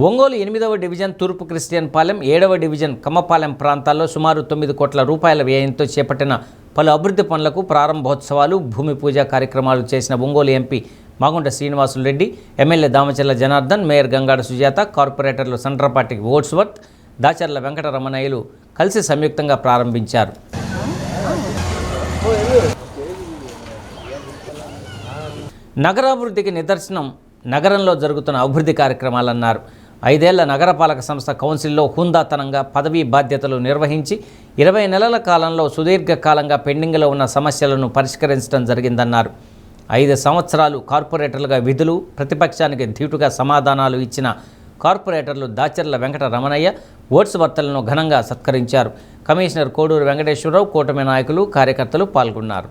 ఒంగోలు 8వ డివిజన్ తూర్పు క్రిస్టియన్ పాలెం 7వ డివిజన్ కమ్మపాలెం ప్రాంతాల్లో సుమారు 9 కోట్ల రూపాయల వ్యయంతో చేపట్టిన పలు అభివృద్ధి పనులకు ప్రారంభోత్సవాలు భూమి పూజ కార్యక్రమాలు చేసిన Ongole MP Magunta Srinivasulu Reddy, MLA Damacharla Janardhan, mayor Gangada Sujatha, కార్పొరేటర్లు సండ్రపాటి ఓట్స్వర్త్, దాచర్ల వెంకటరమణయ్యలు కలిసి సంయుక్తంగా ప్రారంభించారు. నగరాభివృద్ధికి నిదర్శనం నగరంలో జరుగుతున్న అభివృద్ధి కార్యక్రమాలన్నారు. 5 ఏళ్ల నగరపాలక సంస్థ కౌన్సిల్లో హుందాతనంగా పదవీ బాధ్యతలు నిర్వహించి 20 నెలల కాలంలో సుదీర్ఘకాలంగా పెండింగ్లో ఉన్న సమస్యలను పరిష్కరించడం జరిగిందన్నారు. 5 సంవత్సరాలు కార్పొరేటర్లుగా విధులు, ప్రతిపక్షానికి ధీటుగా సమాధానాలు ఇచ్చిన కార్పొరేటర్లు దాచర్ల వెంకట రమణయ్య, ఓట్స్వర్తలను ఘనంగా సత్కరించారు. కమిషనర్ కోడూరు వెంకటేశ్వరరావు, కూటమి నాయకులు, కార్యకర్తలు పాల్గొన్నారు.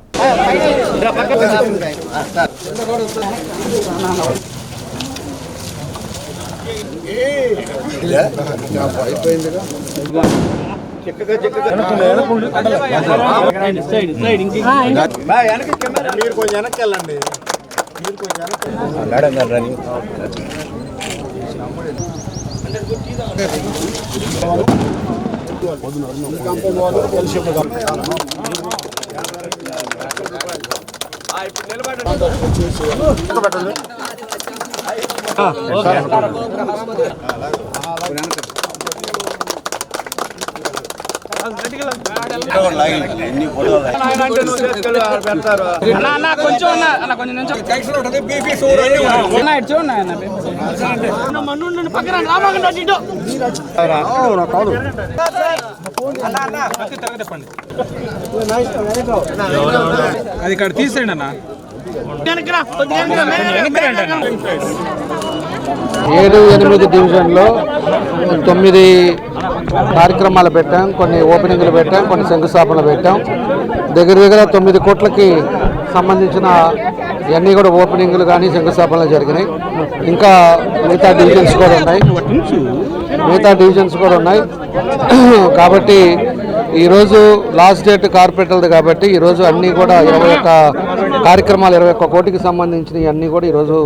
అది ఇక్కడ తీసేయండి అన్న. 7-8 డివిజన్లో 9 కార్యక్రమాలు పెట్టాం, కొన్ని ఓపెనింగ్లు పెట్టాం, కొన్ని శంకుస్థాపనలు పెట్టాం. దగ్గర 9 కోట్లకి సంబంధించిన ఇవన్నీ కూడా ఓపెనింగ్లు కానీ శంకుస్థాపనలు జరిగినాయి. ఇంకా మిగతా డివిజన్స్ కూడా ఉన్నాయి. కాబట్టి ఈరోజు లాస్ట్ డేట్ కార్పొరేటర్ది కాబట్టి ఈరోజు అన్నీ కూడా 21 కార్యక్రమాలు 21 కోటికి సంబంధించిన అన్నీ కూడా ఈరోజు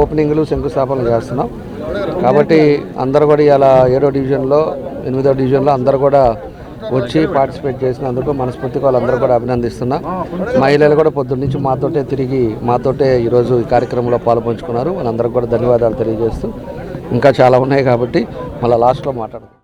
ఓపెనింగ్లు శంకుస్థాపనలు చేస్తున్నాం. కాబట్టి అందరూ కూడా ఇలా 7వ డివిజన్లో 8వ డివిజన్లో అందరూ కూడా వచ్చి పార్టిసిపేట్ చేసినందుకు మనస్ఫూర్తిగా వాళ్ళందరూ కూడా అభినందిస్తున్నా. మహిళలు కూడా పొద్దున్నుంచి మాతోటే ఈరోజు ఈ కార్యక్రమంలో పాల్పంచుకున్నారు. వాళ్ళందరికీ కూడా ధన్యవాదాలు తెలియజేస్తూ ఇంకా చాలా ఉన్నాయి కాబట్టి మళ్ళీ లాస్ట్లో మాట్లాడతాం.